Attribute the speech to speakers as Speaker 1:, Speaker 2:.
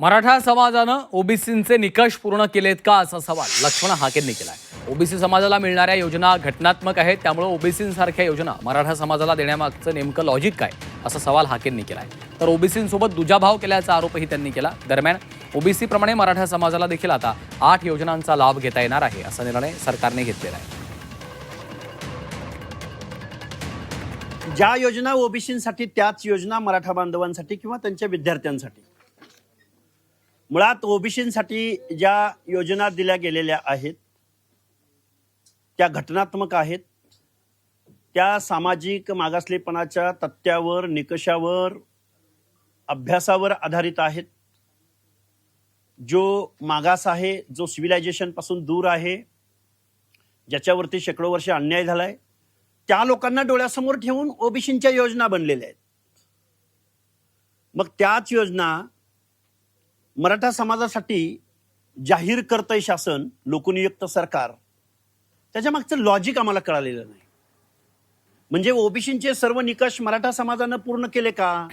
Speaker 1: मराठा समाजानं ओबीसींचे निकष पूर्ण केलेत का असा सवाल लक्ष्मण हाकेंनी केलाय. ओबीसी समाजाला मिळणाऱ्या योजना घटनात्मक आहेत, त्यामुळे ओबीसींसारख्या योजना मराठा समाजाला देण्यामागचं नेमकं लॉजिक काय असा सवाल हाकेंनी केलाय. तर ओबीसींसोबत दुजाभाव केल्याचा आरोपही त्यांनी केला. दरम्यान ओबीसी प्रमाणे मराठा समाजाला देखील आता 8 योजनांचा लाभ घेता येणार आहे असा निर्णय सरकारने घेतलेला आहे.
Speaker 2: ज्या योजना ओबीसींसाठी त्याच योजना मराठा बांधवांसाठी किंवा त्यांच्या विद्यार्थ्यांसाठी. मुळात ओबीसींसाठी ज्या योजना दिल्या गेलेल्या आहेत त्या घटनात्मक आहेत. त्या सामाजिक मागासलेपणाच्या तत्त्वावर, निकषावर, अभ्यासावर आधारित आहेत. जो मागास आहे, जो सिव्हिलायझेशन पासून दूर आहे, ज्याच्यावरती शेकडो वर्ष अन्याय झालाय, त्या लोकांना डोळ्यासमोर ठेवून ओबीसींच्या योजना बनलेल्या आहेत. मग त्याच योजना मराठा समाजासाठी जाहीर करतंय शासन, लोकनियुक्त सरकार. त्याच्या मागचं लॉजिक आम्हाला कळालेलं नाही. म्हणजे ओबीसींचे सर्व निकष मराठा समाजानं पूर्ण केले का?